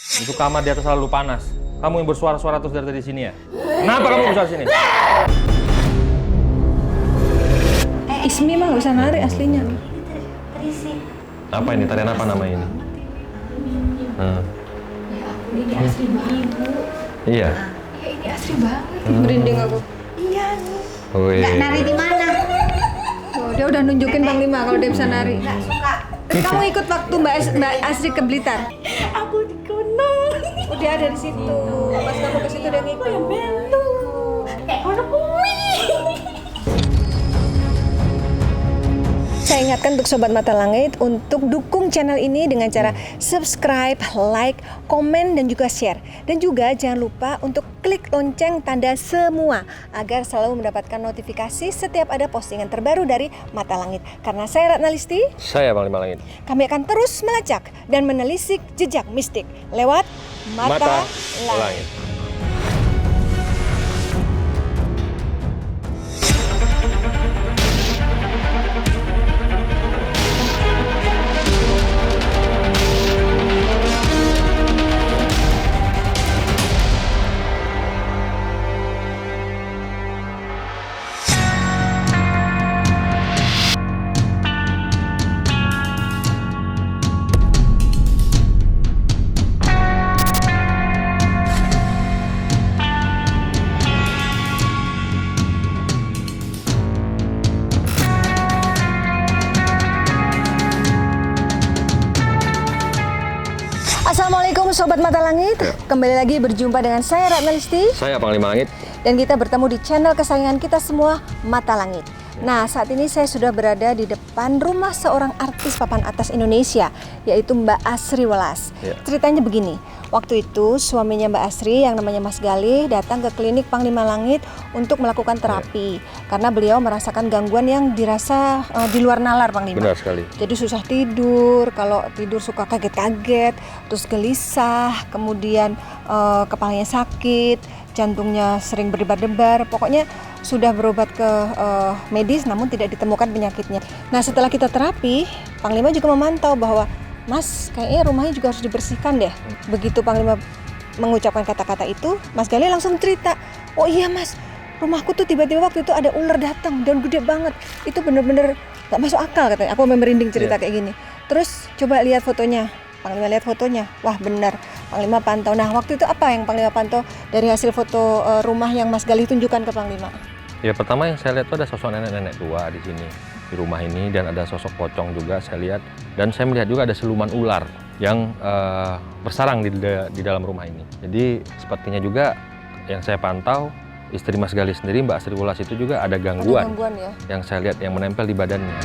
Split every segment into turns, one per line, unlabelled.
Itu kamar di atas selalu panas. Kamu yang bersuara-suara terus dari tadi sini ya? Kenapa kamu bersuara sini?
Ismi mah nggak usah nari aslinya.
Apa ini? Tarian apa namanya ini?
Ini asli banget, Bu.
Iya.
Ya ini asli banget.
Merinding aku.
Iya nih.
Wih.
Nggak nari di mana?
Oh, dia udah nunjukin Panglima kalau dia bisa nari.
Nggak suka.
Terus kamu ikut waktu Mbak Asri ke Blitar?
Aku di kono.
Oh, dia ada di situ. Pas kamu ke situ dia ngikut.
Yang belu. Kayak kono kuwi.
Saya ingatkan untuk Sobat Mata Langit untuk dukung channel ini dengan cara subscribe, like, komen, dan juga share. Dan juga jangan lupa untuk klik lonceng tanda semua agar selalu mendapatkan notifikasi setiap ada postingan terbaru dari Mata Langit. Karena saya Ratna Listi,
Saya Panglima Langit.
kami akan terus melacak dan menelisik jejak mistik lewat Mata, Langit. Assalamualaikum Sobat Mata Langit, kembali lagi berjumpa dengan saya Ratna Listi.
Saya Panglima Langit.
Dan kita bertemu di channel kesayangan kita semua, Mata Langit. Nah, saat ini saya sudah berada di depan rumah seorang artis papan atas Indonesia, yaitu Mbak Asri Welas.
Ya.
Ceritanya begini, waktu itu suaminya Mbak Asri yang namanya Mas Galih datang ke klinik Panglima Langit untuk melakukan terapi. Karena beliau merasakan gangguan yang dirasa di luar nalar, Panglima.
Benar sekali.
Jadi susah tidur, kalau tidur suka kaget-kaget, terus gelisah, kemudian kepalanya sakit, jantungnya sering berdebar-debar. Pokoknya sudah berobat ke medis namun tidak ditemukan penyakitnya. Nah, setelah kita terapi, Panglima juga memantau bahwa Mas, kayaknya rumahnya juga harus dibersihkan deh. Begitu Panglima mengucapkan kata-kata itu, Mas Galih langsung cerita, oh iya Mas, rumahku tuh tiba-tiba waktu itu ada ular datang dan gede banget. Itu bener-bener gak masuk akal katanya. Aku merinding cerita kayak gini. Terus coba lihat fotonya. Panglima lihat fotonya. Wah benar. Panglima pantau. Nah waktu itu apa yang Panglima pantau dari hasil foto rumah yang Mas Galih tunjukkan ke Panglima?
Ya pertama yang saya lihat itu ada sosok nenek-nenek tua di sini di rumah ini dan ada sosok pocong juga saya lihat dan saya melihat juga ada siluman ular yang bersarang di dalam rumah ini. Jadi sepertinya juga yang saya pantau istri Mas Galih sendiri Mbak Asri Welas itu juga ada gangguan,
Ya.
yang saya lihat yang menempel di badannya.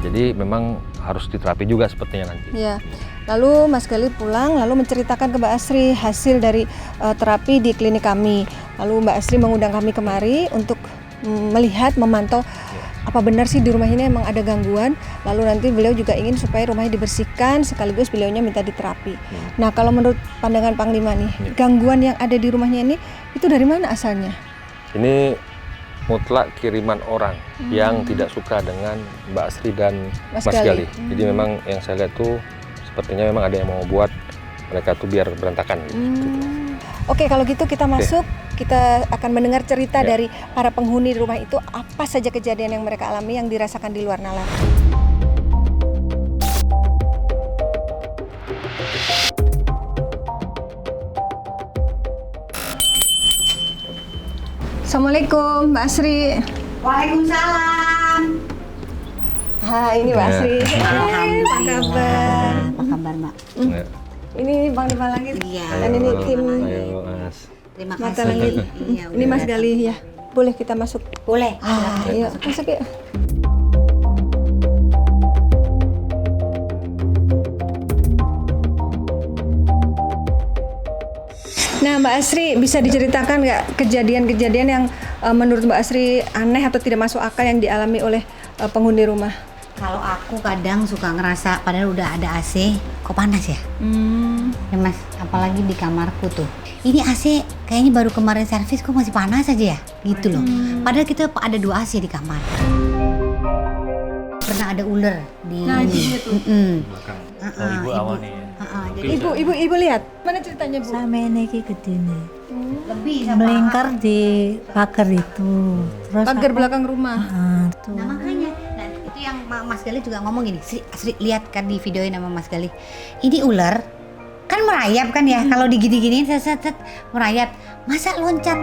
Jadi memang harus diterapi juga sepertinya nanti.
Ya. Lalu Mas Galih pulang lalu menceritakan ke Mbak Asri hasil dari terapi di klinik kami. Lalu Mbak Asri mengundang kami kemari untuk melihat, memantau apa benar sih di rumah ini emang ada gangguan. Lalu nanti beliau juga ingin supaya rumahnya dibersihkan sekaligus beliaunya minta diterapi. Nah, kalau menurut pandangan Panglima nih, gangguan yang ada di rumahnya ini itu dari mana asalnya?
Ini mutlak kiriman orang yang tidak suka dengan Mbak Asri dan Mas Galih. Jadi memang yang saya lihat tuh sepertinya memang ada yang mau buat mereka tuh biar berantakan gitu.
Oke, kalau gitu kita masuk, kita akan mendengar cerita dari para penghuni di rumah itu apa saja kejadian yang mereka alami yang dirasakan di luar nalar. Assalamualaikum Mbak Asri.
Waalaikumsalam.
Hai, ini Mbak Asri. Apa kabar?
Apa kabar, Mbak?
Ya.
Ini Panglima Langit.
Iya.
Dan ini tim
Ayo Mas.
Terima
Mata
kasih.
Langit.
Iya,
Ini
udah
Mas
datang.
Galih ya. Boleh kita masuk?
Boleh.
Ayo, masuk yuk. Nah, Mbak Asri bisa diceritakan nggak kejadian-kejadian yang menurut Mbak Asri aneh atau tidak masuk akal yang dialami oleh penghuni rumah?
Kalau aku kadang suka ngerasa padahal udah ada AC, kok panas ya? Ya Mas, apalagi di kamarku tuh. Ini AC kayaknya baru kemarin servis kok masih panas aja ya? Gitu loh. Padahal kita ada 2 AC di kamar. pernah ada ular di
Nah, di sini tuh.
Oh, ibu awalnya ya.
Jadi
Ibu lihat. Mana ceritanya, Bu?
Sama ini gedene.
lebih sama
Melingkar di pagar itu. Terus
Pagar belakang rumah.
tuh.
Nah makanya, nah itu yang Mas Gali juga ngomong gini, Sri lihat kan di videoin sama Mas Gali. Ini ular kan merayap kan ya, kalau digini-giniin set merayap, masa loncat?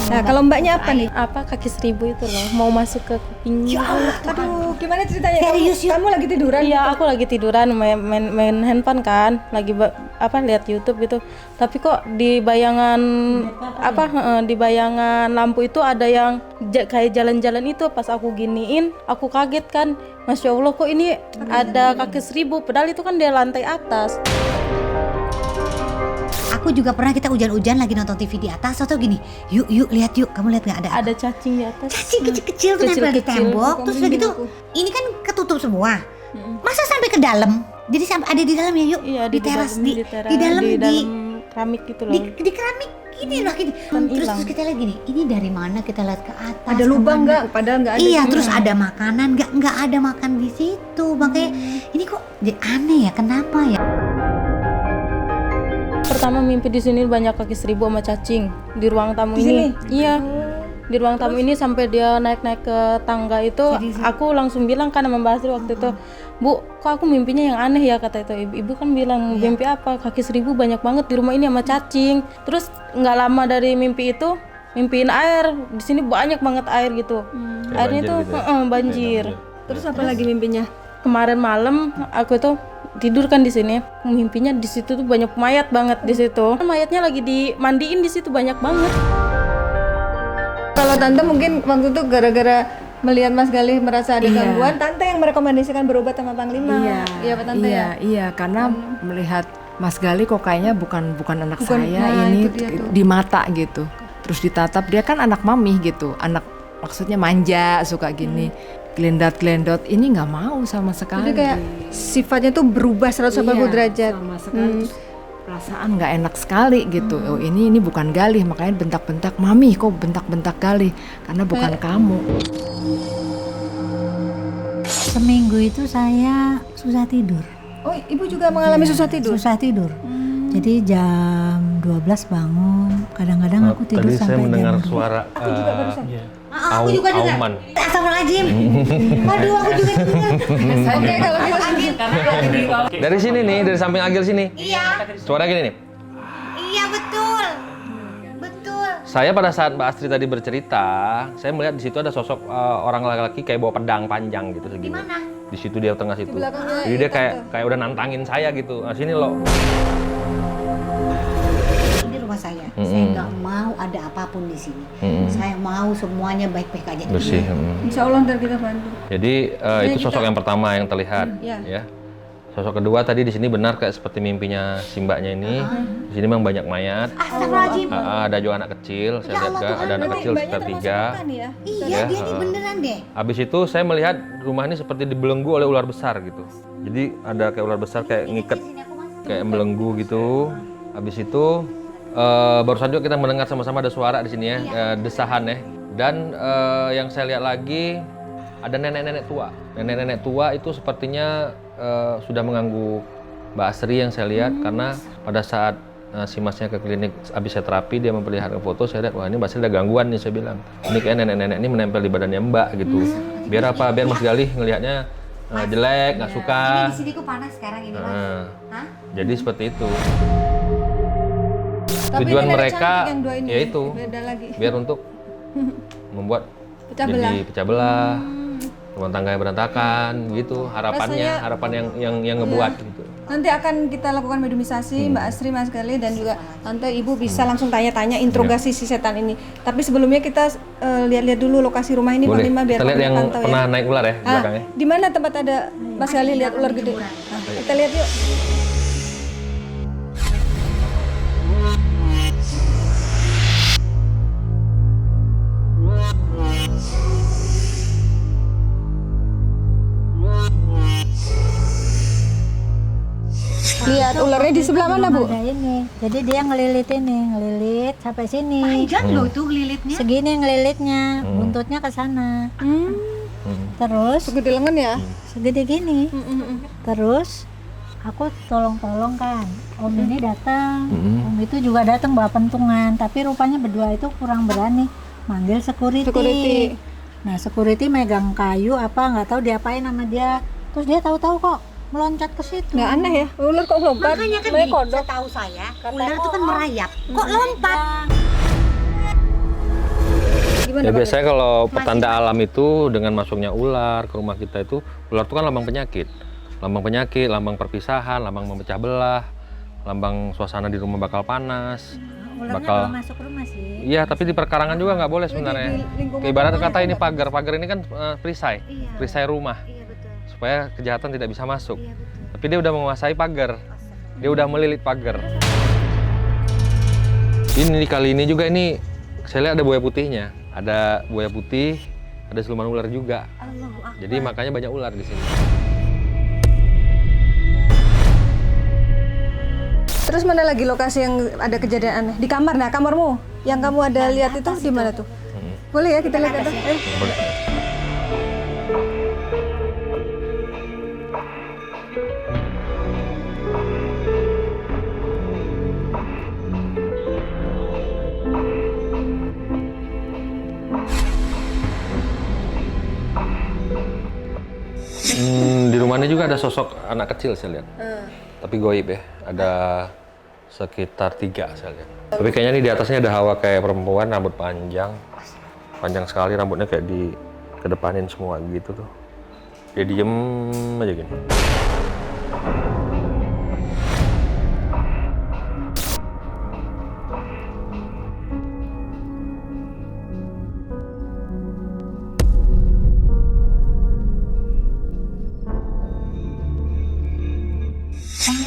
Nah, kalau Mbaknya apa nih?
Apa kaki seribu itu loh, mau masuk ke kuping.
Ya Allah, aduh, gimana ceritanya?
Serius, yuk?
Kamu lagi tiduran?
Iya, aku lagi tiduran main handphone kan, lagi lihat YouTube gitu. Tapi kok di bayangan di bayangan lampu itu ada yang kayak jalan-jalan itu. Pas aku giniin, aku kaget kan. Masya Allah, kok ini ada kaki seribu, padahal itu kan di lantai atas.
Aku juga pernah, kita hujan-hujan lagi nonton TV di atas, atau gini, yuk lihat yuk, kamu lihat nggak ada?
Ada cacing di atas.
Cacing kecil-kecil tuh nempel di
Kecil-kecil.
tembok, terus udah gitu, ini kan ketutup semua. Masa sampai ke dalam? Jadi sampai ada di dalam ya yuk?
Iya,
di teras, di
di
dalam
keramik gitu loh.
di keramik gini loh gini. Terus kita lihat gini, ini dari mana, kita lihat ke atas.
Ada lubang
kemana.
nggak? Padahal nggak ada.
Iya,
juga.
terus ada makanan nggak ada makan di situ, makanya ini kok jadi aneh ya, kenapa ya?
Pertama mimpi di sini banyak kaki seribu sama cacing di ruang tamu
Di
ini.
sini?
Iya. Di ruang tamu ini sampai dia naik-naik ke tangga itu, aku langsung bilang kan sama Mbak Asri waktu itu, Bu, kok aku mimpinya yang aneh ya, kata itu. Ibu kan bilang, mimpi apa? Kaki seribu banyak banget di rumah ini sama cacing. Terus nggak lama dari mimpi itu, mimpiin air. Di sini banyak banget air gitu. Airnya
banjir
tuh
gitu ya?
banjir.
Terus apa lagi mimpinya?
Kemarin malam aku tuh tidur kan di sini, mimpinya di situ tuh banyak mayat banget di situ. Mayatnya lagi dimandiin di situ banyak banget.
Kalau Tante mungkin waktu itu gara-gara melihat Mas Gali merasa ada gangguan, Tante yang merekomendasikan berobat sama Panglima. Iya, Pak Tante ya?
Iya, karena melihat Mas Gali kok kayaknya bukan anak
Bukan,
saya,
nah,
ini
itu dia tuh.
di mata gitu. Terus ditatap, dia kan anak mami gitu, anak maksudnya manja, suka gini. Gelendot-gelendot, ini nggak mau sama sekali.
Jadi kayak sifatnya tuh berubah 180 derajat.
Sama sekali. Terus perasaan nggak enak sekali gitu. Oh ini bukan Galih, makanya bentak-bentak, mami kok bentak-bentak Galih, karena bukan kamu.
Seminggu itu saya susah tidur.
Oh, Ibu juga mengalami susah tidur?
Susah tidur. Jadi jam 12 bangun. Kadang-kadang aku tidur
Tadi saya
sampai
mendengar
jam
suara
Aku juga dengar.
auman.
Astagfirullahaladzim. Aduh, aku juga dengar.
Oke, kalau gitu.
Dari sini nih, dari samping Agil sini.
Iya,
Suara gini nih.
iya betul. Betul.
Saya pada saat Mbak Astri tadi bercerita, saya melihat di situ ada sosok orang laki-laki kayak bawa pedang panjang gitu segini.
Mana?
Di situ dia tengah situ.
belakangnya
Jadi dia kayak udah nantangin saya gitu. Nah, sini loh.
Ini rumah saya. Saya nggak mau ada apapun di sini. Saya mau semuanya baik-baik aja.
Bersih.
Insya Allah ntar kita bantu.
Jadi itu sosok yang pertama yang terlihat,
Iya.
ya. Sosok kedua tadi di sini benar kayak seperti mimpinya si mbaknya ini. Di sini memang banyak mayat.
Astagfirullahaladzim.
Ada juga anak kecil, saya lihat kan, ada anak kecil sekitar 3.
Ya?
Iya,
Ya,
dia nih beneran deh.
Habis itu saya melihat rumah ini seperti dibelenggu oleh ular besar gitu. Jadi ada kayak ular besar kayak ngikat, kayak membelenggu gitu. Habis itu baru saja kita mendengar sama-sama ada suara di sini ya, desahan ya. Dan yang saya lihat lagi ada nenek-nenek tua. Nenek-nenek tua itu sepertinya sudah mengganggu Mbak Asri yang saya lihat karena pada saat si masnya ke klinik habis saya terapi, dia memperlihatkan foto, saya lihat wah ini Mbak Asri ada gangguan nih, saya bilang. Ini kayak nenek-nenek ini menempel di badannya Mbak gitu. Biar apa? Biar Mas Galih ngelihatnya jelek, nggak suka.
Ini di sini kok panas sekarang ini, Mas. Hah?
Jadi seperti itu.
Tapi
Tujuan
ini nenek
mereka
cantik yang dua ini,
yaitu
beda lagi.
biar untuk membuat
Pecah belah.
jadi pecah belah, rumah tangga yang berantakan gitu, harapannya,
Rasanya-
harapan yang ngebuat gitu.
Nanti akan kita lakukan mediumisasi, Mbak Asri, Mas Gali, dan juga Tante, Ibu bisa langsung tanya-tanya, interogasi si setan ini. Tapi sebelumnya kita lihat-lihat dulu lokasi rumah ini,
Boleh.
Panglima, biar
Kita lihat
Panglima
yang
pantau
pernah
ya.
naik ular ya di belakangnya.
Di mana tempat ada Mas Gali lihat ular gede? Nah, kita lihat yuk. Lihat ularnya di sebelah mana, Bu?
Ada ini. Jadi dia ngelilit ini, ngelilit sampai sini.
Panjang loh tuh lilitnya.
Segini ngelilitnya, buntutnya ke sana. Terus
Segede lengan ya?
segede gini. Terus aku tolong-tolong kan. Om ini datang. Om itu juga datang bawa pentungan, tapi rupanya berdua itu kurang berani manggil security. Nah, security megang kayu apa nggak tahu diapain sama dia. Terus dia tahu-tahu kok meloncat ke situ.
Nggak aneh ya? Ular kok lompat?
Makanya kan
Kayak
gini,
kodok.
setahu saya ular itu kan merayap. Kok lompat?
Gimana
Ya
Bang?
biasanya kalau petanda alam itu dengan masuknya ular ke rumah kita itu, ular itu kan lambang penyakit. Lambang penyakit, lambang perpisahan, lambang memecah belah, lambang suasana di rumah bakal panas.
Ularnya
bakal
kalau masuk rumah sih.
Iya, tapi di perkarangan juga nggak boleh sebenarnya.
lingkungan
Ibarat
rumah
kata
ya,
ini
Pak?
pagar, pagar ini kan perisai, perisai rumah,
Iya betul.
supaya kejahatan tidak bisa masuk.
Iya betul.
Tapi dia udah menguasai pagar, dia udah melilit pagar. Ini kali ini juga ini saya lihat ada buaya putihnya, ada buaya putih, ada siluman ular juga. Jadi makanya banyak ular di sini.
Terus mana lagi lokasi yang ada kejadian aneh? Di kamar, nah kamarmu yang kamu ada lihat itu di mana tuh? Boleh ya kita lihat ada?
Boleh. Di rumah ini juga ada sosok anak kecil saya lihat. Tapi goib ya, ada sekitar 3 saya lihat. Tapi kayaknya ini di atasnya ada hawa kayak perempuan, rambut panjang. Panjang sekali rambutnya kayak di kedepanin semua gitu tuh. Dia diem aja gini.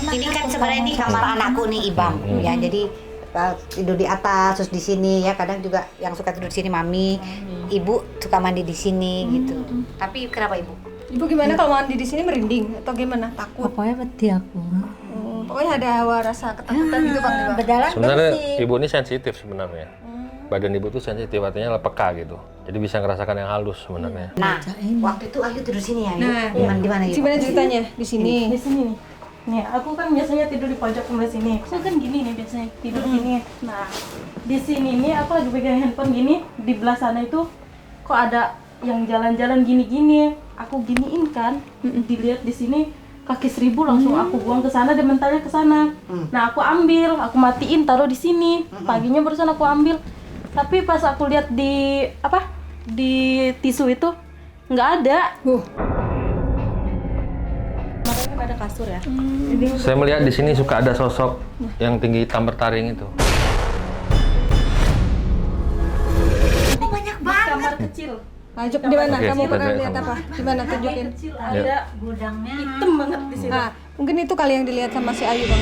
Ini kan sebenarnya ini kamar anakku nih Ibam ya. Jadi tidur di atas terus di sini ya. Kadang juga yang suka tidur di sini mami. Ibu suka mandi di sini gitu. Tapi kenapa ibu?
Ibu gimana kalau mandi di sini merinding atau gimana? Takut?
Pokoknya beti aku.
Pokoknya ada hawa rasa ketakutan gitu Bang. Bang.
Berdalam
Sebenarnya
bersih.
ibu ini sensitif sebenarnya. Badan ibu tuh sensitif, artinya peka gitu. Jadi bisa ngerasakan yang halus sebenarnya.
Nah, waktu itu Ayu tidur sini ya.
Nah,
Di mana Ayu?
gimana ceritanya di sini?
Di sini nih. Nih, aku kan biasanya tidur di pojok sebelah sini. Saya kan gini nih biasanya tidur gini. Nah, di sini nih aku lagi pegang handphone gini, di belah sana itu kok ada yang jalan-jalan gini-gini. Aku giniin kan, dilihat di sini kaki 1000 langsung aku buang ke sana dan mentalnya ke sana. Nah, aku ambil, aku matiin, taruh di sini. Paginya barusan aku ambil. Tapi pas aku lihat di di tisu itu nggak ada. Makanya kan ada kasur ya.
Saya melihat di sini suka ada sosok yang tinggi hitam bertaring itu.
Kok banyak banget?
Kamar kecil.
Lanjut di mana?
Oke,
Kamu
kita
pernah
lihat
lihat
sama.
apa? Di mana tunjukin?
Kecil ada
Gudangnya
hitam banget di sini.
Nah, mungkin itu kali yang dilihat sama si Ayu Bang.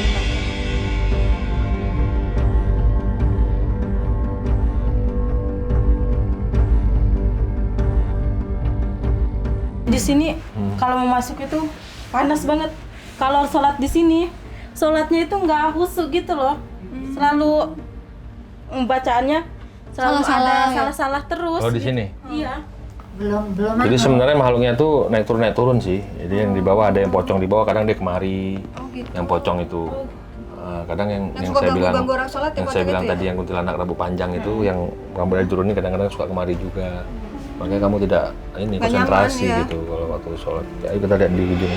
Di sini kalau mau masuk itu panas banget. Kalau sholat di sini, sholatnya itu nggak khusyuk gitu loh. Selalu bacaannya selalu
Salah-salah
ada
ya?
salah-salah terus.
Oh di sini.
Iya.
Belum
Jadi sebenarnya makhluknya tuh naik turun sih. Jadi yang di bawah ada yang pocong di bawah, kadang dia kemari. Yang pocong itu. Kadang yang
suka
saya bilang,
ganggu-ganggu orang sholat ya,
yang saya
pocong
bilang
itu ya?
tadi yang kuntilanak rambut panjang itu, yang rambutnya diturunin kadang-kadang suka kemari juga. Makanya kamu tidak ini
Nggak
konsentrasi
nyaman, ya?
gitu kalau waktu sholat. Ya, ayo kita lihat di ujung.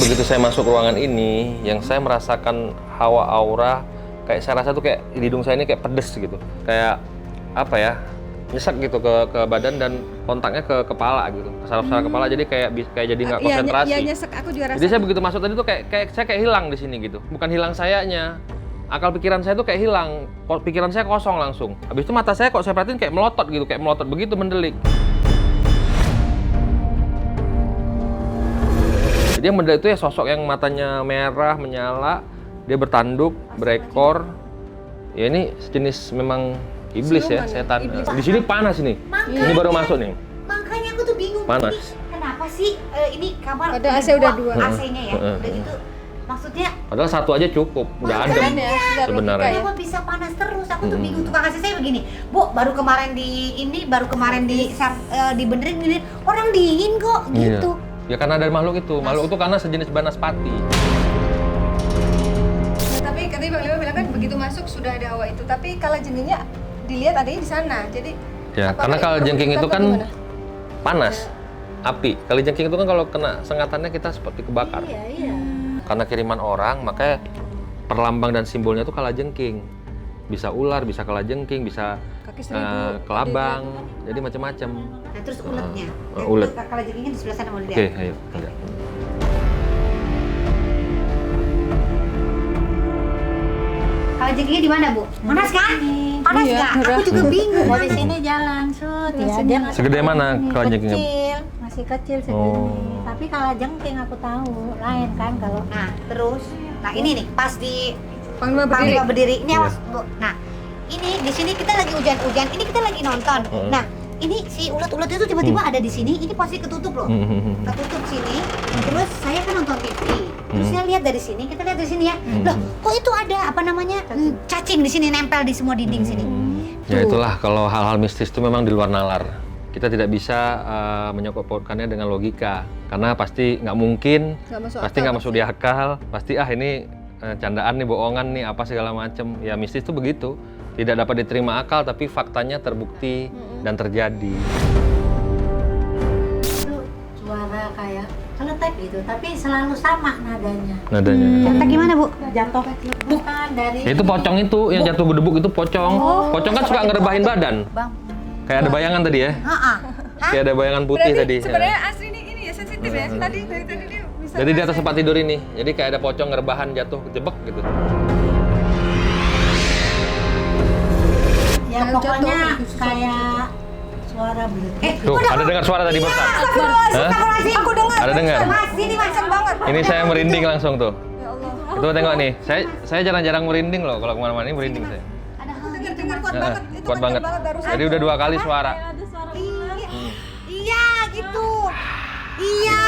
Begitu saya masuk ruangan ini, yang saya merasakan hawa aura, kayak saya rasa tuh kayak di hidung saya ini kayak pedes gitu, kayak apa ya, nyesek gitu ke badan dan kontaknya ke kepala gitu, ke saraf-saraf kepala, jadi kayak jadi nggak konsentrasi.
Iya, nyesek aku juga rasa.
Jadi saya begitu masuk tadi tuh kayak saya kayak hilang di sini gitu, bukan hilang sayanya, akal pikiran saya tuh kayak hilang, pikiran saya kosong langsung. Habis itu mata saya kok saya perhatiin kayak melotot gitu, kayak melotot begitu mendelik. Jadi yang mendelik itu ya sosok yang matanya merah, menyala, dia bertanduk, berekor. Ya ini sejenis memang iblis ya, setan. Di sini panas ini. Ini baru masuk nih.
Makanya aku tuh bingung.
Panas.
Ini kenapa sih ini kamar
Padahal AC udah dua.
AC-nya ya. Udah gitu. Maksudnya
Padahal satu aja cukup, udah adem
ya, sudah
sebenarnya.
kenapa bisa panas terus? Aku tuh bingung. Tukang AC saya begini, Bu, baru kemarin dibenerin gini, orang dingin kok gitu.
Ya karena ada makhluk itu karena sejenis banaspati.
Nah, tapi katanya Bang Lima bilang kan begitu masuk sudah ada hawa itu, tapi kalajengkingnya dilihat adanya di sana. Jadi
Ya,
apakah
karena kalajengking itu kan
gimana?
panas, api. Kalajengking itu kan kalau kena sengatannya kita seperti kebakar.
Iya.
Karena kiriman orang, makanya perlambang dan simbolnya itu kalajengking. Bisa ular, bisa kalajengking, bisa
Kaki seribu,
kelabang, jadi macam-macam.
Nah, terus uletnya.
Ulet.
Kalau jadinya di sebelah sana mau dilihat.
Oke, ayo. Lihat.
Kalau jadinya di mana, Bu? Panas kan? Panas
Iya,
nggak?
udah.
Aku juga bingung.
Dari sini jalan sud ya, dia masih
Segede mana kalajengkingnya?
masih kecil segini. Tapi kalau jengking aku tahu lain kan kalau
Nah, terus, nah ini nih pas di
Panglima berdiri.
Panglima berdiri. Ini awas, Bu. Nah, ini di sini kita lagi hujan-hujan. Ini kita lagi nonton. Nah, ini si ulet-ulet itu tiba-tiba ada di sini. Ini posisi ketutup loh. Ketutup sini. Terus saya kan nonton TV. Terus saya lihat dari sini. Kita lihat dari sini ya. Loh, kok itu ada apa namanya cacing di sini nempel di semua dinding sini.
Ya itulah kalau hal-hal mistis itu memang di luar nalar. Kita tidak bisa menyokopkannya dengan logika. Karena pasti nggak mungkin,
Nggak masuk
pasti
akal,
nggak masuk di akal. Pasti ini candaan nih, bohongan nih, apa segala macam. Ya mistis itu begitu. Tidak dapat diterima akal, tapi faktanya terbukti dan terjadi.
itu suara kayak keletek gitu, tapi selalu sama nadanya.
Nadanya.
Contoh gimana, Bu?
Jatuh bukan dari
Ya, itu pocong itu, yang jatuh gedebuk itu pocong. Pocong kan suka ngerebahin badan.
Bang.
Kayak ada bayangan tadi ya.
Heeh.
Kayak ada bayangan putih tadi.
Sebenarnya asli ini ya sensitif ya. Tadi dari tadi dia bisa.
Jadi di atas tempat tidur ini. Jadi kayak ada pocong ngerebahan jatuh jebek gitu.
ya
Kayak
pokoknya
jatuh.
kayak suara belut.
Tuh, ada dengar suara tadi barusan. Hah?
Aku dengar.
Ada dengar?
Masih nih macam banget.
Ini saya merinding langsung tuh.
Ya Allah.
Itu tengok nih, saya jarang-jarang merinding loh kalau kemana-mana ini merinding saya.
Dengar kuat
Nah,
banget. Itu
kuat banget.
barusan.
Jadi udah 2 kali suara.
Iya, gitu. Iya.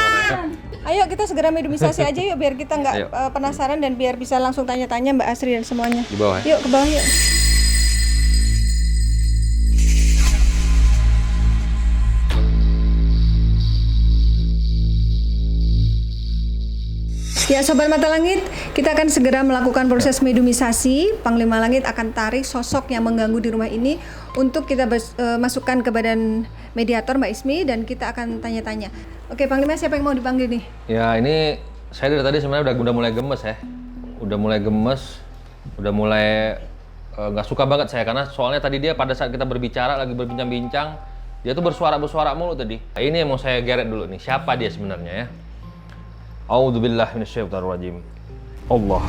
Ayo kita segera medumisasi aja yuk biar kita nggak
Ayo.
penasaran dan biar bisa langsung tanya-tanya Mbak Asri dan semuanya.
Di bawah ya?
Yuk ke bawah yuk. Ya Sobat Mata Langit, kita akan segera melakukan proses medumisasi. Panglima Langit akan tarik sosok yang mengganggu di rumah ini untuk kita masukkan ke badan mediator Mbak Ismi dan kita akan tanya-tanya. Oke Panglima, siapa yang mau dipanggil nih?
Ya ini saya dari tadi sebenarnya udah mulai gemes ya. Udah mulai gemes, udah mulai nggak suka banget saya karena soalnya tadi dia pada saat kita berbicara lagi berbincang-bincang dia tuh bersuara mulu tadi. Nah, ini yang mau saya geret dulu nih, siapa dia sebenarnya ya? A'udzubillahi minasyaitonirrajim. Allah.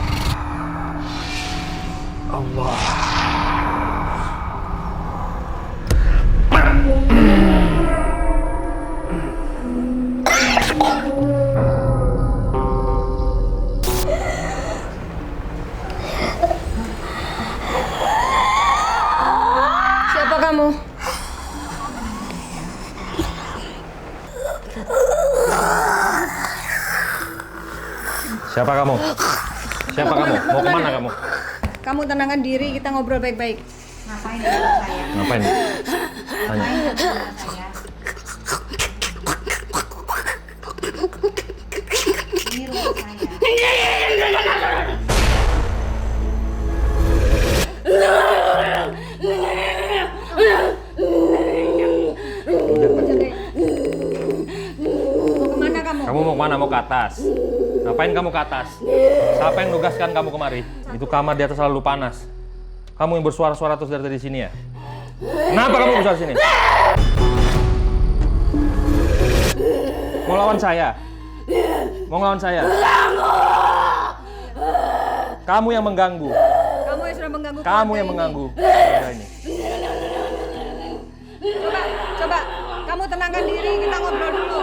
Siapa kamu?
Siapa kamu? Siapa kamu? Mau kemana kamu?
Kamu tenangkan diri, kita ngobrol baik-baik.
Ngapain di rumah saya?
Ngapain? Tanya.
Ngapain di rumah saya? Ini rumah saya.
Mau kemana kamu?
Kamu mau kemana? Mau ke atas? Ngapain kamu ke atas? Siapa yang nugaskan kamu kemari? Itu kamar di atas selalu panas. Kamu yang bersuara-suara terus dari tadi sini ya? Kenapa kamu bersuara sini? Mau lawan saya? Mau lawan saya? Kamu yang mengganggu.
Kamu yang sudah mengganggu
Kamu
keluarga
yang
ini.
mengganggu. keluarga ini.
Coba, kamu tenangkan diri, kita ngobrol dulu.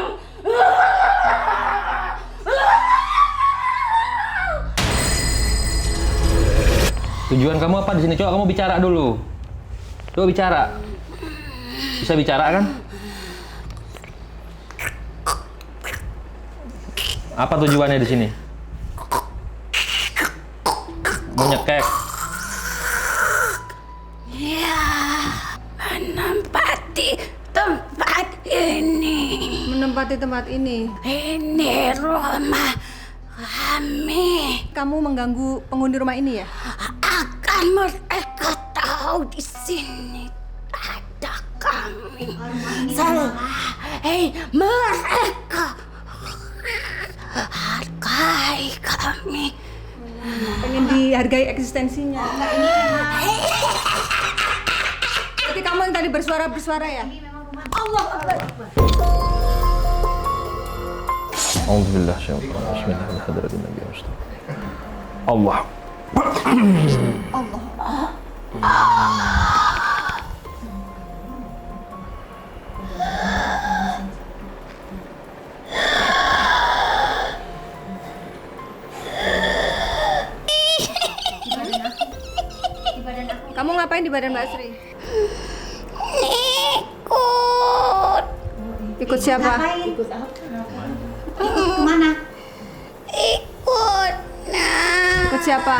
Tujuan kamu apa di sini? Coba kamu bicara dulu. Coba bicara. Bisa bicara kan? Apa tujuannya di sini? Mau nyekek?
Ya, menempati tempat ini.
Menempati tempat ini.
Ini rumah kami.
Kamu mengganggu penghuni rumah ini ya?
Akan mereka tahu di sini ada kami. Salah. Mereka hargai kami.
Pengen dihargai eksistensinya. Tapi kamu yang tadi bersuara ya? Allah Akbar.
Alhamdulillah, Bismillahirrahmanirrahim. Nabi Mustafa. Allah.
Kamu ngapain di badan Mbak Sri?
Ikut.
Ikut siapa?
Ikut kemana?
Ikut.
Ikut siapa?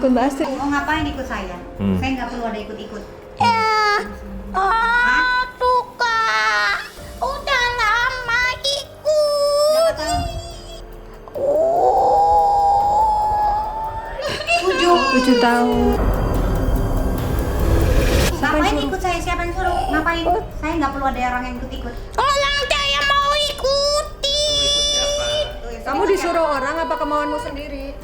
Ikut Mbak Sri.
Mau ngapain ikut saya? Saya nggak perlu ada ikut-ikut.
Ya. Aduh Kak. Udah lama ikut. Oh.
7 tahun.
Ngapain ikut saya? Siapa yang suruh? Ngapain? Saya nggak perlu ada orang yang ikut-ikut.
Orang saya mau ikuti.
Kamu disuruh orang apa kemauanmu sendiri?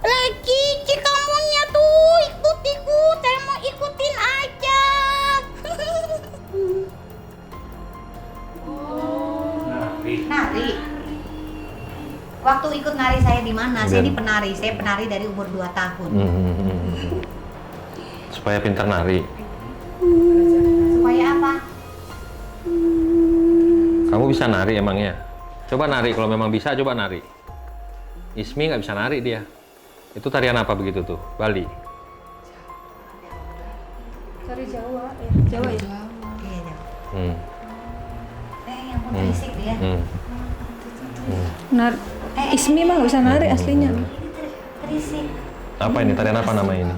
Lagi kamunya tuh ikut-ikut. Saya mau ikutin aja.
Nari. Waktu ikut nari saya di mana? Saya ini penari. Saya penari dari umur 2 tahun.
Supaya pintar nari.
Supaya apa?
Kamu bisa nari emangnya? Coba nari, kalau memang bisa coba nari. Ismi nggak bisa nari dia. Itu tarian apa begitu tuh? Bali.
Cari Jawa ya. Jawa ya.
Iya, Jawa. Yang pun berisik dia.
Ismi mah nggak bisa nari aslinya.
Berisik.
Apa ini? Tarian apa nama ini?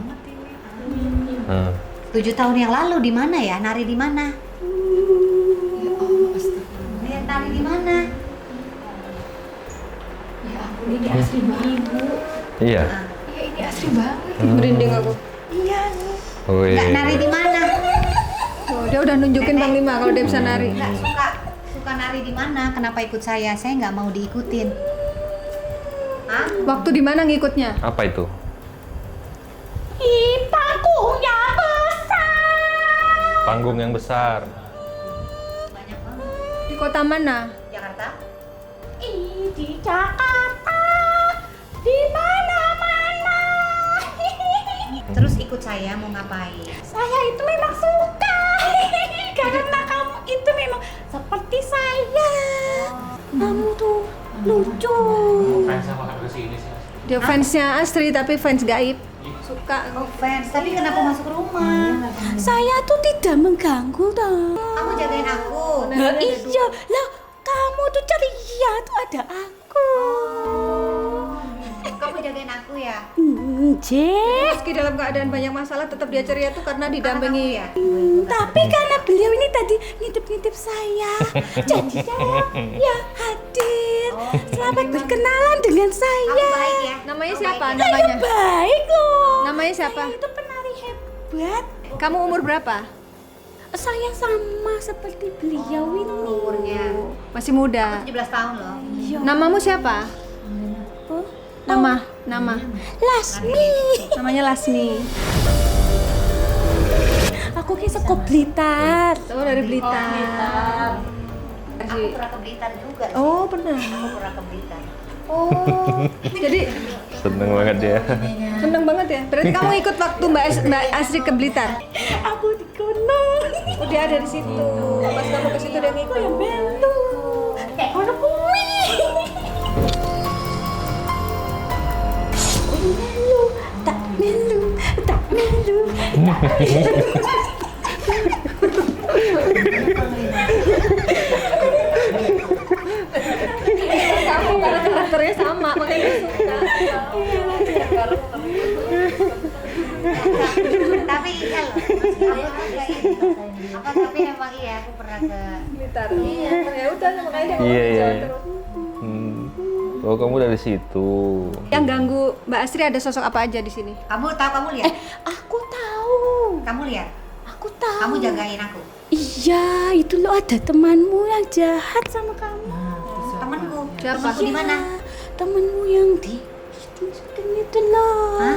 7 tahun yang lalu di mana ya? Nari di mana? Dia nari di mana?
Ini asli banget.
Iya.
Ini asli banget.
Merinding aku.
Iya.
Wih.
Nggak nari di mana?
Oh, dia udah nunjukin Panglima kalau dia bisa nari.
Nggak suka nari di mana? Kenapa ikut saya? Saya nggak mau diikutin. Hah?
Waktu di mana ngikutnya?
Apa itu?
Panggung yang besar.
Panggung yang besar.
Banyak banget.
Di kota mana?
Jakarta?
Di Jakarta. Di mana-mana.
Terus ikut saya mau ngapain?
Saya itu memang suka. Karena kamu itu memang seperti saya. Kamu tuh lucu.
Dia fansnya Astri tapi fans gaib. Suka.
Oh fans, tapi kenapa masuk rumah?
Saya tuh tidak mengganggu toh.
Kamu jagain aku.
Iya, lah kamu tuh ceria tuh ada aku.
Kamu jagain aku ya?
Jess.
Meski dalam keadaan banyak masalah tetap dia ceria tuh karena didampingi
ya.
Tapi karena beliau ini tadi ngintip-ngintip saya, jadi saya ya hadir. Selamat berkenalan dengan
Kamu
saya.
baik ya?
Namanya
Kamu
siapa?
baik ya?
Namanya?
Baik loh.
Namanya siapa?
Saya itu penari hebat.
Kamu umur berapa?
Saya sama seperti beliau ini.
Umurnya
Masih muda.
17 tahun loh.
Namamu siapa?
Oh,
Nama.
Lasmi.
Namanya Lasmi.
Aku ki saka Blitar.
Kamu dari Blitar.
Aku pernah ke Blitar juga.
Oh, pernah.
Aku pernah ke Blitar.
Oh. Jadi
Seneng banget dia.
seneng banget ya. Berarti kamu ikut waktu Mbak Asri ke Blitar.
Aku di kono.
Oh, dia ada di situ. Pas kamu ke situ dia ngikut.
Melu. Kayak kono kuwi. Melu, tak melu, tak melu.
Apa tapi emang iya aku pernah ke
Blitar. Iya, ya udah makanya dia
Iya, iya.
jalan terus.
Oh, kamu dari situ.
Yang ganggu Mbak Asri ada sosok apa aja di sini?
Kamu tahu, kamu lihat?
Aku tahu.
Kamu lihat?
Aku tahu.
Kamu jagain aku.
Iya, itu lo ada temanmu yang jahat sama kamu.
Temanku.
Siapa?
Temanku di mana?
Temenmu yang di syuting itu loh.
Hah?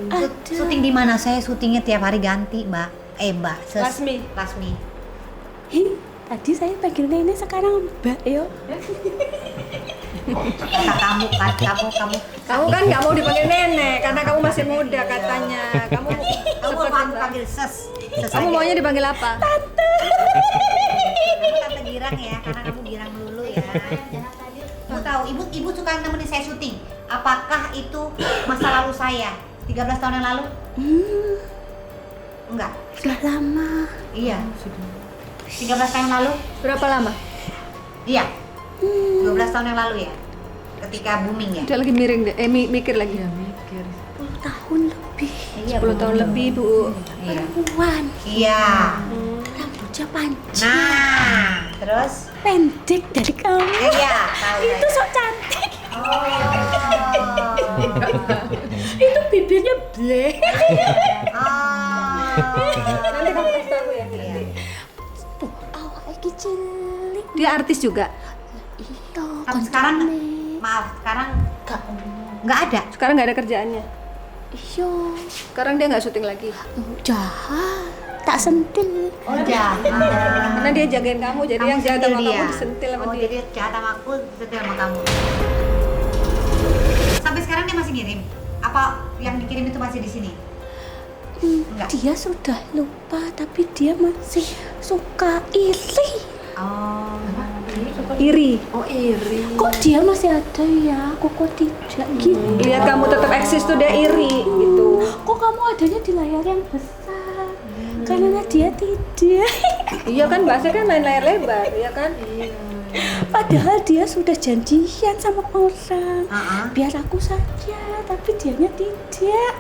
Ada.
Syuting di mana? Saya syutingnya tiap hari ganti, Mbak. Mbak.
Lasmi.
Lasmi.
Hi, tadi saya panggil nenek, sekarang Mbak yo.
Kata kamu kan, kamu.
Kamu kan nggak mau dipanggil nenek karena kamu masih muda katanya. Kamu
Kamu mau aku panggil ses.
kamu maunya dipanggil apa?
Kamu tante girang ya, karena kamu girang dulu ya. Jangan tadi. Kamu tahu, ibu suka nemenin saya syuting. Apakah itu masa lalu saya? 13 tahun yang lalu? Enggak.
Sudah lama.
Iya. 13 tahun yang lalu?
Berapa lama?
Iya. 12 tahun yang lalu ya. Ketika booming ya.
Dia lagi miring deh, mikir lagi.
10 tahun lebih.
Iya,
10 tahun lebih, Bu.
Iya.
Perempuan.
Iya.
Rambutnya panjang.
Nah, terus?
Pendek dari kamu.
Iya, tahu.
Itu
saya.
sok cantik.
Oh.
Itu bibirnya blek.
Nanti kamu kasih tahu ya.
Iya.
Tuh, awalnya cilik.
Dia artis juga.
Iya,
Kamu sekarang, maaf, sekarang nggak ada.
Sekarang nggak ada kerjaannya.
Iya,
Sekarang dia nggak syuting lagi.
jahat. Tak sentil.
Oh, jahat.
Karena dia jagain kamu, jadi yang jahat sama kamu disentil sama
Oh,
dia.
jadi jahat sama aku, disentil sama kamu. Sampai sekarang dia masih ngirim? Apa yang dikirim itu masih di sini? Enggak.
Dia sudah lupa, tapi dia masih suka iri.
Oh.
Iri.
Kok dia masih ada ya? Kok tidak gitu?
Lihat kamu tetap eksis tuh dia iri gitu.
Kok kamu adanya di layar yang besar? Karena dia tidak.
Iya kan bahasa kan main layar lebar, ya kan?
Padahal dia sudah janjian sama orang.
Uh-uh.
Biar aku saja, tapi dianya tidak.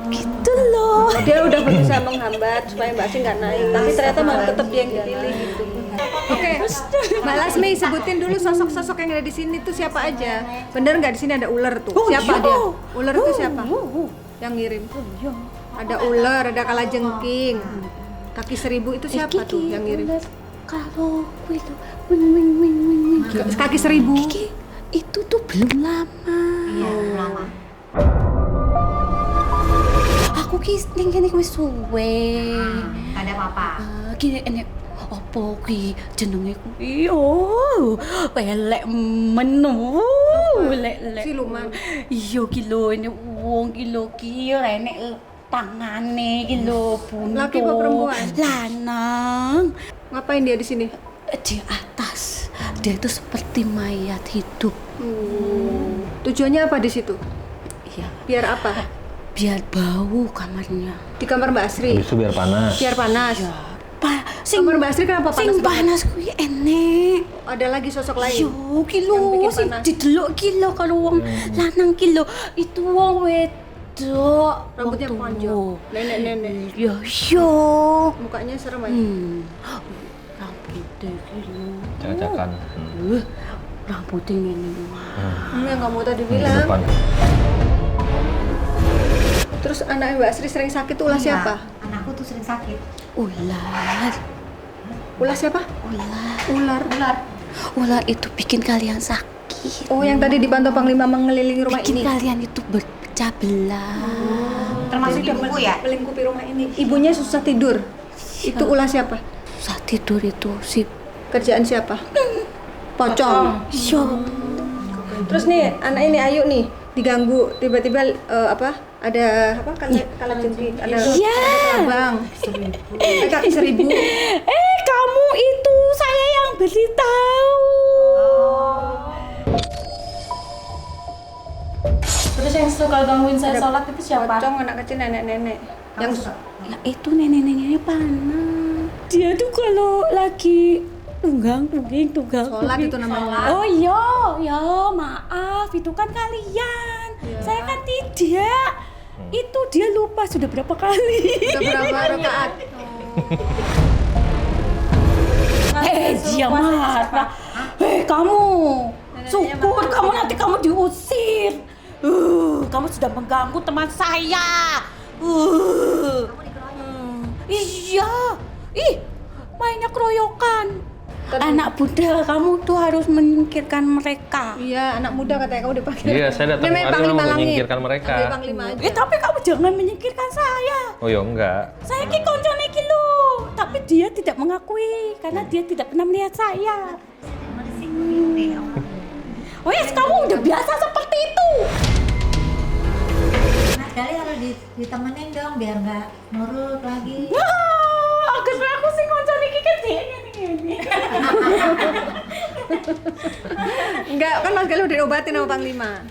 Gitu loh.
Dia udah berusaha menghambat supaya Mbak Asri nggak naik, tapi ternyata malah tetap dia yang dipilih gitu. Oke, Mbak Lasmi sebutin dulu sosok-sosok yang ada di sini tuh siapa aja. Bener nggak di sini ada ular tuh? Siapa dia? Ular itu siapa? Yang ngirim? Ada ular, ada kalajengking. Kaki 1000 itu siapa tuh yang ngirim?
Kalau aku itu wing.
Kaki 1000.
Kiki, itu tuh belum lama.
Iya, belum lama.
Aku ning kene wis suwe.
Nggak ada apa-apa.
Gini enek opo ki jenenge kuwi elek men elek
Siluman.
iya ki lho ini wong ki lho ki ora enek tangane ki lho buntu
Laki apa perempuan?
Lanang
Ngapain dia di sini?
di atas dia itu seperti mayat hidup.
Tujuannya apa di situ?
Iya,
Biar apa?
biar bau kamarnya.
Di kamar Mbak Asri.
Habis itu biar panas.
Biar panas. Sing
Sing
kamar Mbak Asri kenapa panas
sing
banget?
panas kuwi enek.
Ada lagi sosok lain.
Yo, ki
Yang bikin
lho, sing
panas.
didelok ki lho karo wong lanang ki lho. Itu wong wedok.
Rambutnya
Wong
panjang.
tuwa.
Nenek-nenek.
Ya, yo.
Mukanya serem aja.
Rambutnya ki lho.
Cacakan.
Rambutnya ngene.
Yang kamu tadi
Di
bilang.
depan.
Terus anak Mbak Asri sering sakit tuh ulah
Iya,
siapa?
Anakku tuh sering sakit.
Ular.
Ulah siapa? Ular.
Ular itu bikin kalian sakit.
Oh, yang tadi dipantau Panglima mengelilingi rumah
bikin
ini.
kalian itu berpecah belah.
Termasuk
Jadi
ibuku ya?
melingkupi rumah ini. Ibunya susah tidur. Itu ulah siapa?
Saat tidur itu si
Kerjaan siapa? Pocong.
Yo.
Terus nih anak ini Ayu nih diganggu tiba-tiba ada kalajengking ada
Iya.
abang kaki 1000.
Kamu itu saya yang beritahu.
Terus yang suka gangguin saya sholat itu siapa?
Pocong anak kecil nenek-nenek yang
Ya itu nenek-neneknya panas. Dia tuh kalau lagi tunggang.
sholat itu namanya.
Oh iya, ya maaf itu kan kalian. Saya kan tidak. Itu dia lupa sudah berapa kali.
Sudah berapa rakaat?
Dia marah. Kamu, syukur kamu nanti kamu diusir. Kamu sudah mengganggu teman saya. Iya. Mainnya keroyokan. Anak muda, kamu tuh harus menyingkirkan mereka.
Iya, anak muda katanya kamu dipanggil.
Iya, saya datang
Namanya
kemarin
Panglima
memang
Langit.
menyingkirkan mereka.
Panggil Panglima aja.
Tapi kamu jangan menyingkirkan saya.
Oh ya enggak.
Saya ki koncone ki lho, tapi dia tidak mengakui karena dia tidak pernah melihat saya. Oh ya, kamu udah biasa seperti itu.
Nah, sekali harus ditemenin dong biar nggak nurut lagi.
Agus aku sih koncone ki kan dia ngene.
Enggak, kan Mas Gali udah diobatin sama Panglima.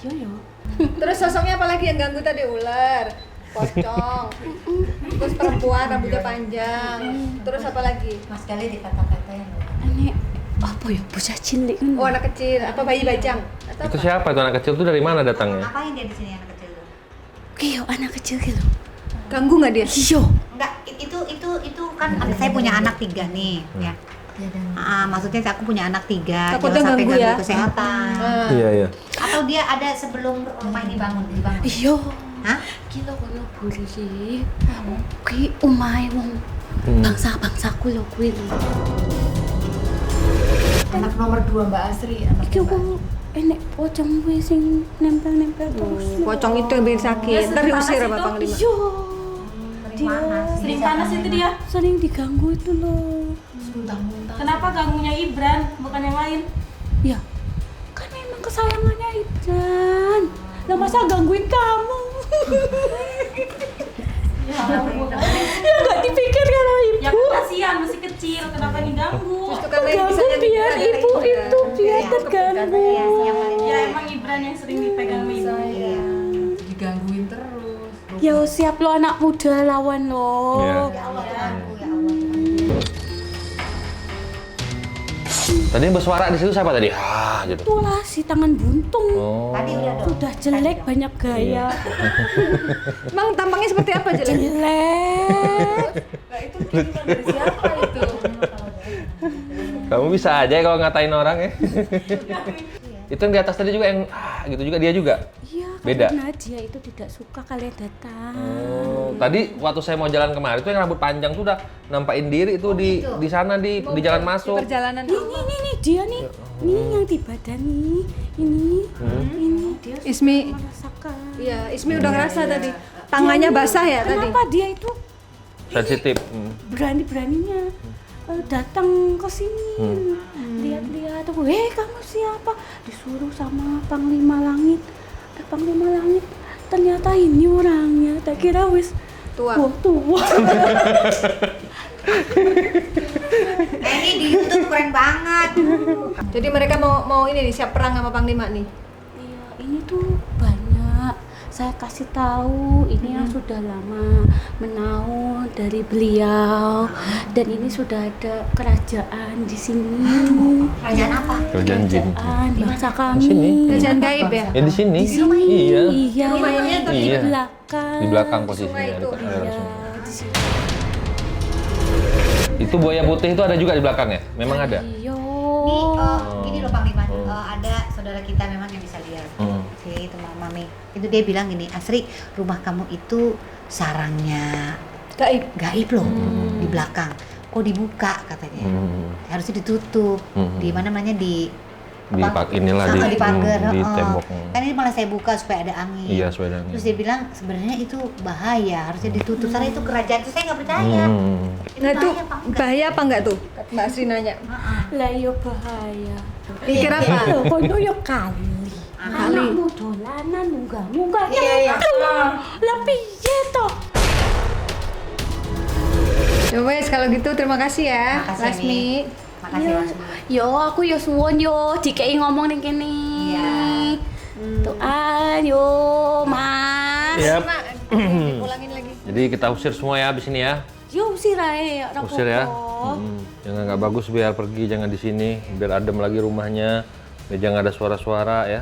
Yo.
Terus sosoknya apa lagi yang ganggu tadi? Ular, pocong, terus perempuan rambutnya panjang. Terus apa lagi?
Mas kali dikata-katain.
Ini apa ya bocah cilik kan?
Oh, anak kecil, apa bayi bajang? Atau
Itu
apa?
siapa itu anak kecil itu dari mana datangnya?
Ngapain dia di sini anak kecil tuh?
Kiyo anak kecil gitu.
Ganggu nggak dia?
Iyo.
Enggak, itu kan saya punya anak 3 nih, ya. Maksudnya aku punya anak 3,
Takutnya
jangan sampai
ganggu
ganggu
ya?
kesehatan.
Iya.
Atau dia ada sebelum rumah ini dibangun?
Iyo.
Hah?
Kilo kono buri. Ki omahe wong bangsa-bangsaku lho kuwi.
Anak nomor 2 Mbak Asri, anak
Iki wong enek pocong kuwi sing nempel-nempel terus.
Pocong itu yang bikin sakit. Ntar diusir apa Panglima?
Iyo. Dia sering panas itu dia. Sering diganggu itu loh.
Kenapa ganggunya Ibran bukan yang lain?
Ya, kan memang kesayangannya Ibran. Lah masa gangguin kamu?
Ya
Ya nggak dipikir kalau ibu.
Ya kan kasihan masih kecil, kenapa diganggu?
Justru karena yang bisa
Ganggu
jadi
biar
adalah
ibu
Ibran.
itu biar terganggu.
Ya emang Ibran yang sering dipegang ibu.
digangguin terus.
Ya siap lo anak muda lawan lo.
Iya. Tadi bersuara di situ siapa tadi? Gitu.
Itulah si tangan buntung.
Oh.
Tadi udah dong.
Sudah jelek banyak gaya.
Emang tampangnya seperti apa jelek?
Jelek.
Kamu bisa aja kalau ngatain orang ya. Itu yang di atas tadi juga yang gitu juga dia juga.
Iya,
Beda.
karena dia itu tidak suka kalian datang.
Oh, tadi waktu saya mau jalan kemarin itu yang rambut panjang tuh udah nampain diri itu di sana di jalan masuk.
Perjalanan
Nih dia nih. Nih yang di badan nih. Ini dia
Ismi,
merasakan.
iya Ismi udah ngerasa tadi. Tangannya basah ya tadi.
Kenapa dia itu
Sensitif.
berani-beraninya datang ke sini? Lihat-lihat, kamu siapa? Disuruh sama Panglima Langit. Panglima Langit, ternyata ini orangnya. Tak kira wis
Tua.
tua.
Ini di YouTube keren banget.
Jadi mereka mau ini nih siap perang sama Panglima nih.
Iya, ini tuh banyak. Saya kasih tahu ini yang sudah lama menaun dari beliau dan ini sudah ada kerajaan di sini.
Kerajaan apa?
Kerjaan jin.
Kerajaan di masa
Di
kami.
sini.
Kerajaan gaib ya.
Ya di sini.
Di sini.
Iya.
Iya.
Rumahnya tuh
Di
Iya.
belakang.
Di belakang posisinya.
Sungai itu.
dekat aliran
Iya,
sungai.
di sini.
Itu buaya putih itu ada juga di belakang ya? Memang ada.
Iya.
Ini gini loh Panglima, ada saudara kita memang yang bisa lihat. Si itu Mami. Itu dia bilang gini, Asri, rumah kamu itu sarangnya gaib loh di belakang. Kok dibuka katanya? Harusnya ditutup. Di mana namanya di
Inilah
di pagar,
di tembok.
Kan ini malah saya buka supaya ada angin.
Iya, supaya ada angin.
Terus dia bilang sebenarnya itu bahaya, harusnya ditutup. Karena itu kerajaan itu saya nggak percaya.
Nah itu
bahaya apa enggak?
bahaya apa enggak tuh? Mbak Asri nanya.
Lah yo bahaya.
Pikir apa?
Kono yo kali.
Kali.
Anakmu dolanan munggah-munggah.
Iya.
Lah piye toh?
Ya wes kalau gitu terima kasih ya,
Makasih,
Lasmi.
Makasih Mas.
Yo aku yo suwon yo dikei ngomong ning kene.
Iya.
Tuan yo Mas.
Yap.
Ulangin lagi.
Jadi kita usir semua ya abis ini ya.
Yo usir ae ora
Usir ya.
apa-apa.
Jangan nggak bagus biar pergi, jangan di sini, biar adem lagi rumahnya, biar jangan ada suara-suara ya.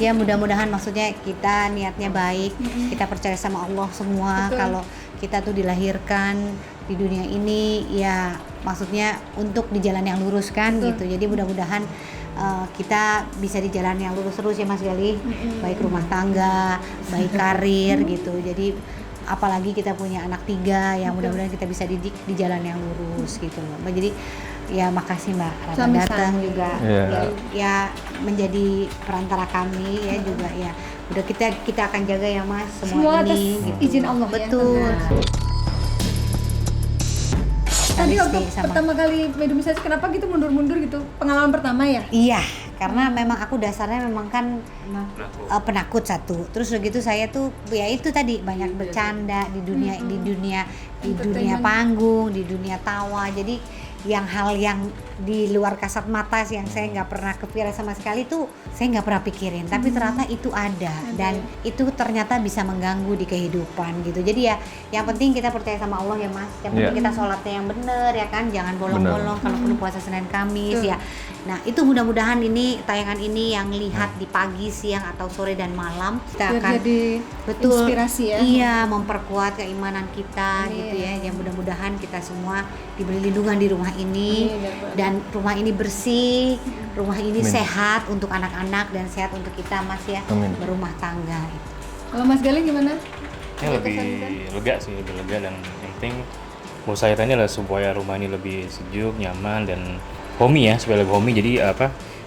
Ya mudah-mudahan maksudnya kita niatnya baik, kita percaya sama Allah semua. Kalau kita tuh dilahirkan di dunia ini ya maksudnya untuk di jalan yang lurus kan gitu. Jadi mudah-mudahan kita bisa di jalan yang lurus terus ya Mas Gali, baik rumah tangga, baik karir gitu. Jadi apalagi kita punya anak 3 yang mudah-mudahan kita bisa didik di jalan yang lurus gitu loh. Jadi ya makasih Mbak Ratna datang juga ya menjadi perantara kami ya juga ya. Udah kita akan jaga ya Mas semua ini
atas
gitu.
izin Allah
betul.
Ya, tadi waktu pertama kali medomisasi kenapa gitu mundur-mundur gitu? Pengalaman pertama ya?
Iya, karena memang aku dasarnya memang kan penakut satu. Terus begitu saya tuh ya itu tadi banyak bercanda di dunia panggung, di dunia tawa. Jadi hal yang di luar kasat mata yang saya nggak pernah kepikiran sama sekali tuh saya nggak pernah pikirin, tapi ternyata itu ada dan itu ternyata bisa mengganggu di kehidupan gitu. Jadi ya yang penting kita percaya sama Allah ya Mas, yang penting kita sholatnya yang bener ya kan, jangan bolong-bolong kalau perlu puasa Senin Kamis ya. Nah itu mudah-mudahan ini tayangan ini yang lihat di pagi, siang atau sore dan malam kita akan
jadi inspirasi ya.
Iya, memperkuat keimanan kita gitu ya. Yang mudah-mudahan kita semua diberi lindungan di rumah ini dan rumah ini bersih, rumah ini sehat untuk anak-anak dan sehat untuk kita Mas ya, berumah tangga itu.
Kalau Mas Gali gimana?
Ya lebih lega sih, lebih lega, dan yang penting mau saya tanya adalah supaya rumah ini lebih sejuk, nyaman dan homey ya, supaya lebih homey. Jadi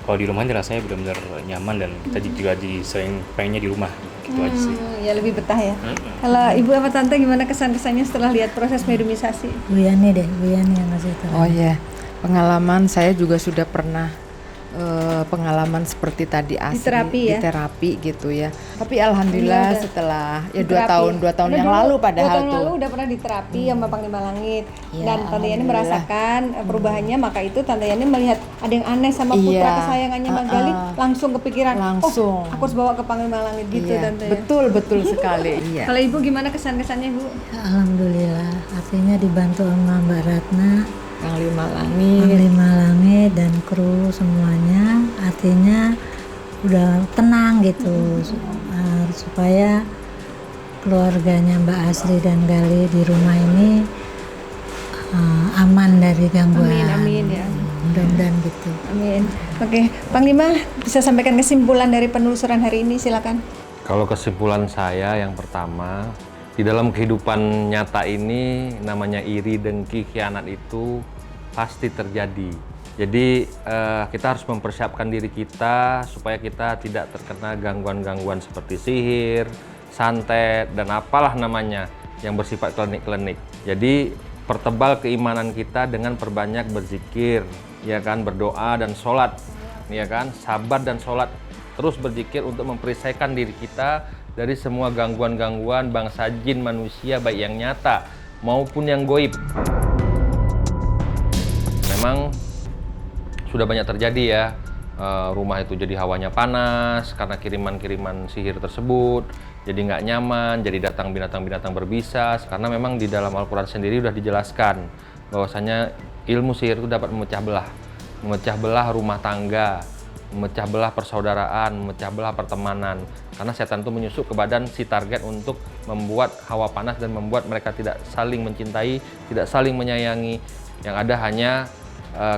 kalau di rumah ini rasanya benar-benar nyaman dan kita juga jadi sering pengennya di rumah gitu aja sih.
Ya lebih betah ya. Kalau Ibu apa Tante gimana kesan-kesannya setelah lihat proses medomisasi?
Bu Yani yang ngasih tahu.
Oh ya, pengalaman saya juga sudah pernah pengalaman seperti tadi asli
di
terapi gitu ya. Tapi alhamdulillah setelah ya 2 tahun yang
dulu,
lalu padahal
2 tahun
tuh
lalu udah pernah diterapi sama Panglima Langit
Ya,
dan Tante Yani merasakan perubahannya. Maka itu Tante Yani melihat ada yang aneh sama putra kesayangannya Mas Gali, langsung kepikiran oh aku harus bawa ke Panglima Langit gitu Tante.
Betul sekali. Iya.
Kalau Ibu gimana kesan-kesannya Ibu?
Alhamdulillah, artinya dibantu sama Mbak Ratna,
Panglima Langit,
Panglima Langit dan kru semuanya, artinya udah tenang gitu supaya keluarganya Mbak Asri dan Gali di rumah ini aman dari gangguan.
Amin ya.
Mudah-mudahan gitu.
Amin. Oke, Panglima bisa sampaikan kesimpulan dari penelusuran hari ini, silakan.
Kalau kesimpulan saya yang pertama, di dalam kehidupan nyata ini namanya iri, dengki, khianat itu pasti terjadi. Jadi kita harus mempersiapkan diri kita supaya kita tidak terkena gangguan-gangguan seperti sihir, santet, dan apalah namanya yang bersifat klinik-klinik. Jadi pertebal keimanan kita dengan perbanyak berzikir, ya kan, berdoa dan sholat, ya kan, sabar dan sholat, terus berzikir untuk memperisaikan diri kita dari semua gangguan-gangguan bangsa jin manusia, baik yang nyata maupun yang goib. Memang sudah banyak terjadi ya, rumah itu jadi hawanya panas karena kiriman-kiriman sihir tersebut, jadi nggak nyaman, jadi datang binatang-binatang berbisa. Karena memang di dalam Al-Quran sendiri sudah dijelaskan bahwasanya ilmu sihir itu dapat memecah belah rumah tangga, memecah belah persaudaraan, memecah belah pertemanan. Karena setan itu menyusup ke badan si target untuk membuat hawa panas dan membuat mereka tidak saling mencintai, tidak saling menyayangi. Yang ada hanya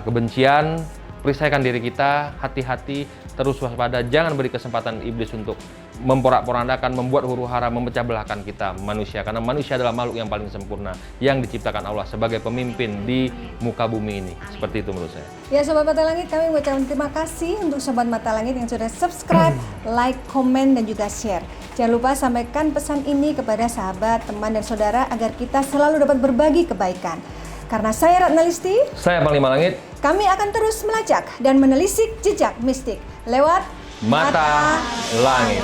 kebencian. Perisaikan diri kita, hati-hati, terus waspada, jangan beri kesempatan iblis untuk memporak-porandakan, membuat huru-hara, memecah belahkan kita manusia. Karena manusia adalah makhluk yang paling sempurna yang diciptakan Allah sebagai pemimpin di muka bumi ini. Seperti itu menurut saya.
Ya Sobat Mata Langit, kami mengucapkan terima kasih untuk Sobat Mata Langit yang sudah subscribe, like, komen, dan juga share. Jangan lupa sampaikan pesan ini kepada sahabat, teman, dan saudara agar kita selalu dapat berbagi kebaikan. Karena saya Ratna Listi,
Saya Panglima Langit,
kami akan terus melacak dan menelisik jejak mistik lewat
Mata Langit.